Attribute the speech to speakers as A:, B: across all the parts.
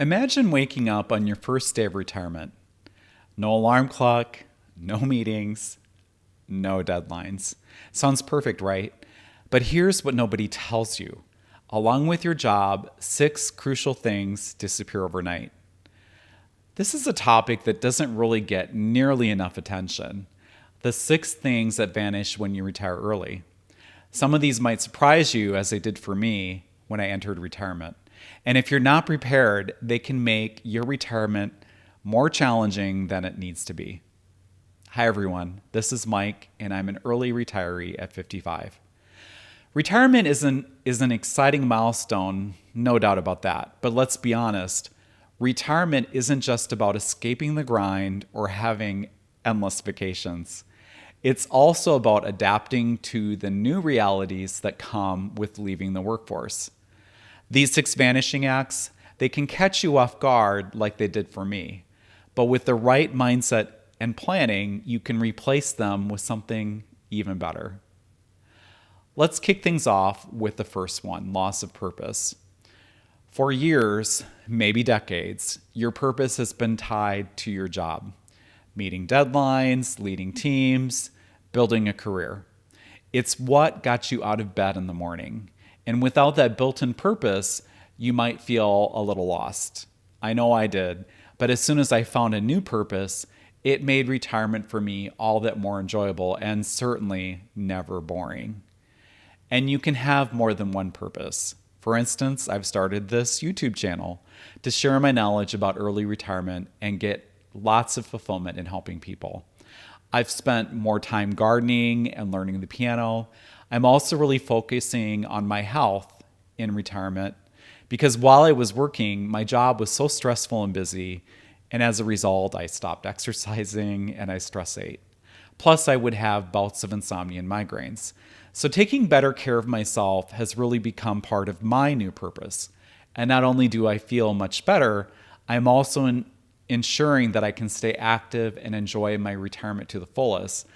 A: Imagine waking up on your first day of retirement. No alarm clock, no meetings, no deadlines. Sounds perfect, right? But here's what nobody tells you. Along with your job, 6 crucial things disappear overnight. This is a topic that doesn't really get nearly enough attention. The 6 things that vanish when you retire early. Some of these might surprise you, as they did for me when I entered retirement. And if you're not prepared, they can make your retirement more challenging than it needs to be. Hi, everyone. This is Mike, and I'm an early retiree at 55. Retirement is an exciting milestone, no doubt about that. But let's be honest, retirement isn't just about escaping the grind or having endless vacations. It's also about adapting to the new realities that come with leaving the workforce. These 6 vanishing acts, they can catch you off guard like they did for me. But with the right mindset and planning, you can replace them with something even better. Let's kick things off with the first one, loss of purpose. For years, maybe decades, your purpose has been tied to your job, meeting deadlines, leading teams, building a career. It's what got you out of bed in the morning. And without that built-in purpose, you might feel a little lost. I know I did, but as soon as I found a new purpose, it made retirement for me all that more enjoyable and certainly never boring. And you can have more than one purpose. For instance, I've started this YouTube channel to share my knowledge about early retirement and get lots of fulfillment in helping people. I've spent more time gardening and learning the piano. I'm also really focusing on my health in retirement because while I was working, my job was so stressful and busy, and as a result, I stopped exercising and I stress ate. Plus, I would have bouts of insomnia and migraines. So taking better care of myself has really become part of my new purpose. And not only do I feel much better, I'm also ensuring that I can stay active and enjoy my retirement to the fullest,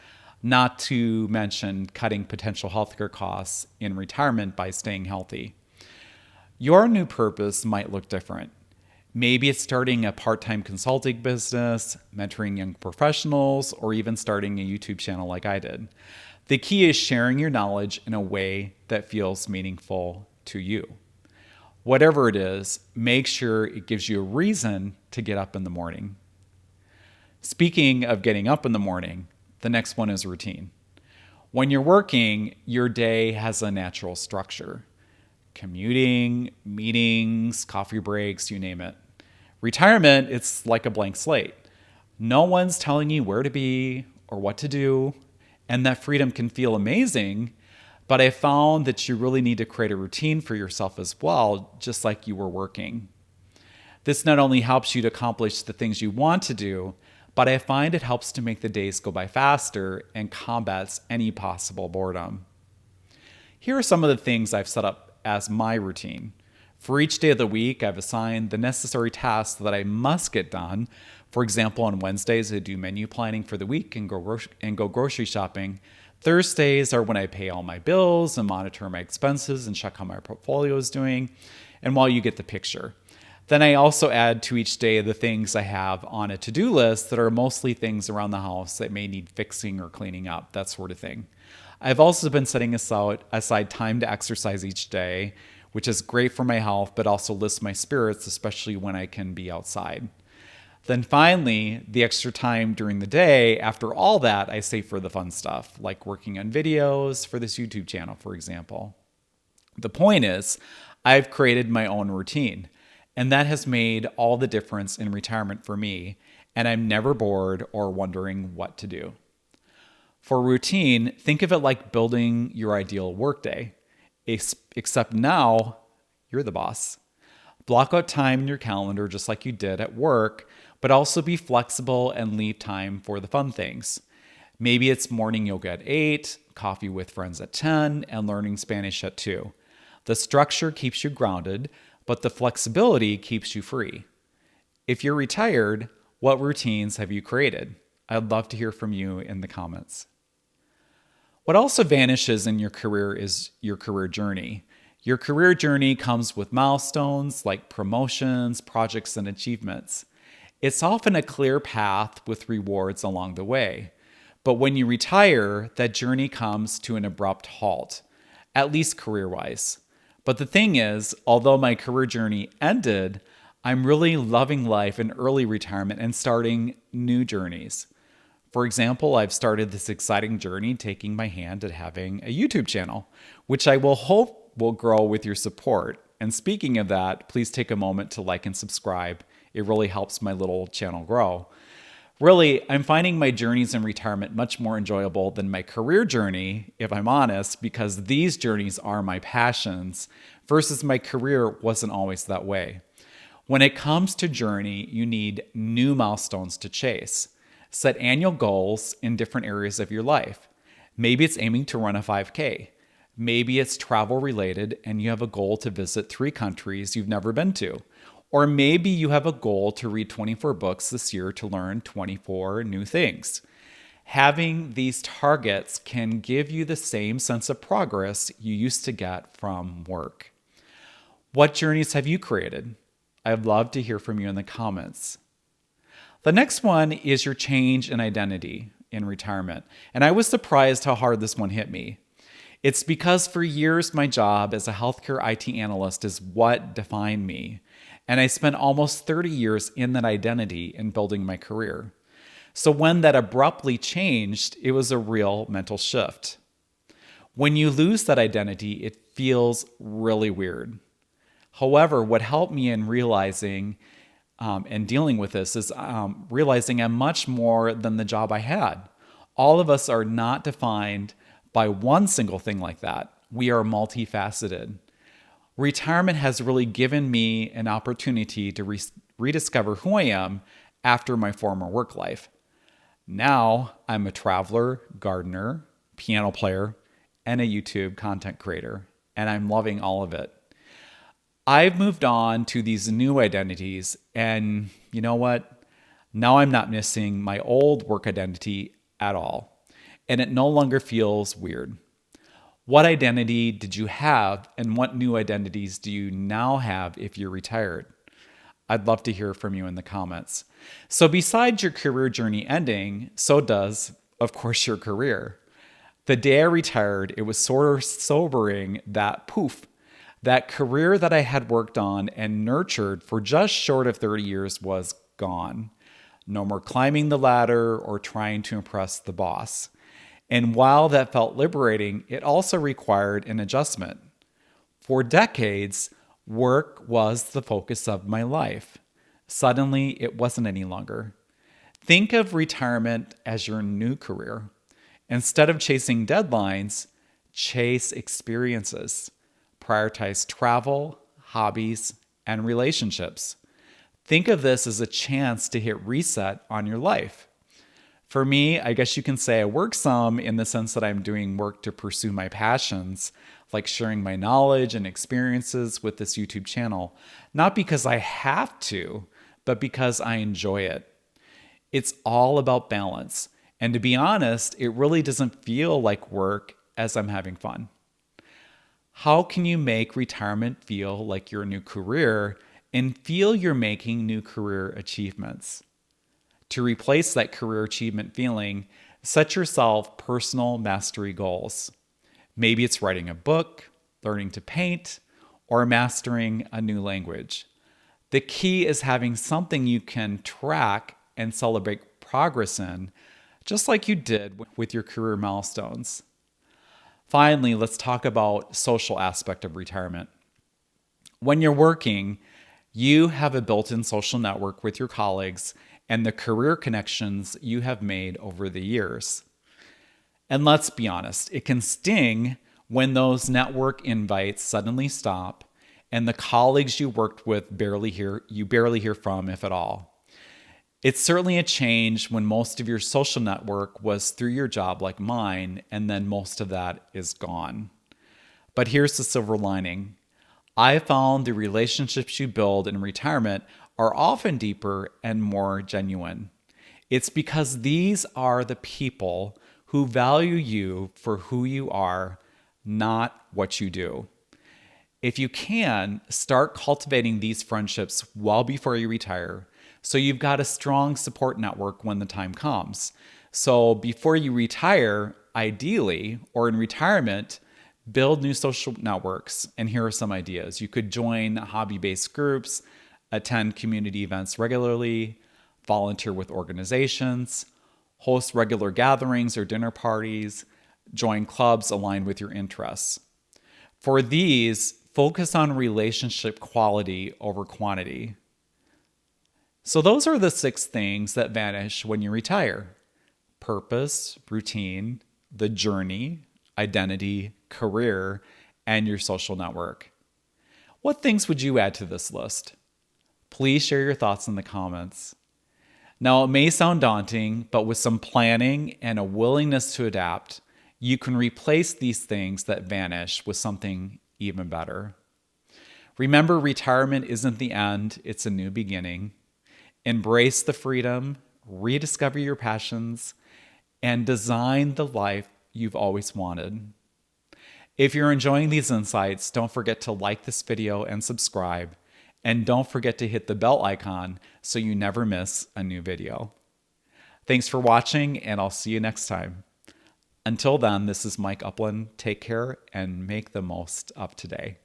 A: not to mention cutting potential healthcare costs in retirement by staying healthy. Your new purpose might look different. Maybe it's starting a part-time consulting business, mentoring young professionals, or even starting a YouTube channel like I did. The key is sharing your knowledge in a way that feels meaningful to you. Whatever it is, make sure it gives you a reason to get up in the morning. Speaking of getting up in the morning, the next one is routine. When you're working, your day has a natural structure. Commuting, meetings, coffee breaks, you name it. Retirement, it's like a blank slate. No one's telling you where to be or what to do, and that freedom can feel amazing, but I found that you really need to create a routine for yourself as well, just like you were working. This not only helps you to accomplish the things you want to do, but I find it helps to make the days go by faster and combats any possible boredom. Here are some of the things I've set up as my routine. For each day of the week, I've assigned the necessary tasks that I must get done. For example, on Wednesdays, I do menu planning for the week and go grocery shopping. Thursdays are when I pay all my bills and monitor my expenses and check how my portfolio is doing. And while you get the picture. Then I also add to each day the things I have on a to-do list that are mostly things around the house that may need fixing or cleaning up, that sort of thing. I've also been setting aside time to exercise each day, which is great for my health, but also lifts my spirits, especially when I can be outside. Then finally, the extra time during the day, after all that, I save for the fun stuff, like working on videos for this YouTube channel, for example. The point is, I've created my own routine, and that has made all the difference in retirement for me, and I'm never bored or wondering what to do. For routine, think of it like building your ideal workday, except now you're the boss. Block out time in your calendar just like you did at work, but also be flexible and leave time for the fun things. Maybe it's morning yoga at 8, coffee with friends at 10, and learning Spanish at 2. The structure keeps you grounded, but the flexibility keeps you free. If you're retired, what routines have you created? I'd love to hear from you in the comments. What also vanishes in your career is your career journey. Your career journey comes with milestones like promotions, projects, and achievements. It's often a clear path with rewards along the way. But when you retire, that journey comes to an abrupt halt, at least career wise. But the thing is, although my career journey ended, I'm really loving life in early retirement and starting new journeys. For example, I've started this exciting journey taking my hand at having a YouTube channel, which I will hope will grow with your support. And speaking of that, please take a moment to like and subscribe. It really helps my little channel grow. Really, I'm finding my journeys in retirement much more enjoyable than my career journey, if I'm honest, because these journeys are my passions, versus my career wasn't always that way. When it comes to journey, you need new milestones to chase. Set annual goals in different areas of your life. Maybe it's aiming to run a 5K. Maybe it's travel related and you have a goal to visit 3 countries you've never been to. Or maybe you have a goal to read 24 books this year to learn 24 new things. Having these targets can give you the same sense of progress you used to get from work. What journeys have you created? I'd love to hear from you in the comments. The next one is your change in identity in retirement. And I was surprised how hard this one hit me. It's because for years, my job as a healthcare IT analyst is what defined me. And I spent almost 30 years in that identity in building my career. So when that abruptly changed, it was a real mental shift. When you lose that identity, it feels really weird. However, what helped me in realizing and dealing with this is realizing I'm much more than the job I had. All of us are not defined by one single thing like that. We are multifaceted. Retirement has really given me an opportunity to rediscover who I am after my former work life. Now I'm a traveler, gardener, piano player, and a YouTube content creator, and I'm loving all of it. I've moved on to these new identities, and you know what? Now I'm not missing my old work identity at all, and it no longer feels weird. What identity did you have, and what new identities do you now have if you're retired? I'd love to hear from you in the comments. So besides your career journey ending, so does, of course, your career. The day I retired, it was sort of sobering that poof, that career that I had worked on and nurtured for just short of 30 years was gone. No more climbing the ladder or trying to impress the boss. And while that felt liberating, it also required an adjustment. For decades, work was the focus of my life. Suddenly, it wasn't any longer. Think of retirement as your new career. Instead of chasing deadlines, chase experiences. Prioritize travel, hobbies, and relationships. Think of this as a chance to hit reset on your life. For me, I guess you can say I work some in the sense that I'm doing work to pursue my passions, like sharing my knowledge and experiences with this YouTube channel, not because I have to, but because I enjoy it. It's all about balance. And to be honest, it really doesn't feel like work as I'm having fun. How can you make retirement feel like your new career and feel you're making new career achievements? To replace that career achievement feeling, set yourself personal mastery goals. Maybe it's writing a book, learning to paint, or mastering a new language. The key is having something you can track and celebrate progress in, just like you did with your career milestones. Finally, let's talk about social aspect of retirement. When you're working, you have a built-in social network with your colleagues and the career connections you have made over the years. And let's be honest, it can sting when those network invites suddenly stop and the colleagues you worked with barely hear from, if at all. It's certainly a change when most of your social network was through your job like mine, and then most of that is gone. But here's the silver lining. I found the relationships you build in retirement are often deeper and more genuine. It's because these are the people who value you for who you are, not what you do. If you can, start cultivating these friendships well before you retire so you've got a strong support network when the time comes. So before you retire, ideally, or in retirement, build new social networks. And here are some ideas. You could join hobby based groups, attend community events regularly, volunteer with organizations, host regular gatherings or dinner parties, join clubs aligned with your interests. For these, focus on relationship quality over quantity. So, those are the 6 things that vanish when you retire: purpose, routine, the journey, identity, career, and your social network. What things would you add to this list? Please share your thoughts in the comments. Now, it may sound daunting, but with some planning and a willingness to adapt, you can replace these things that vanish with something even better. Remember, retirement isn't the end, it's a new beginning. Embrace the freedom, rediscover your passions, and design the life you've always wanted. If you're enjoying these insights, don't forget to like this video and subscribe. And don't forget to hit the bell icon so you never miss a new video. Thanks for watching, and I'll see you next time. Until then, this is Mike Upland. Take care and make the most of today.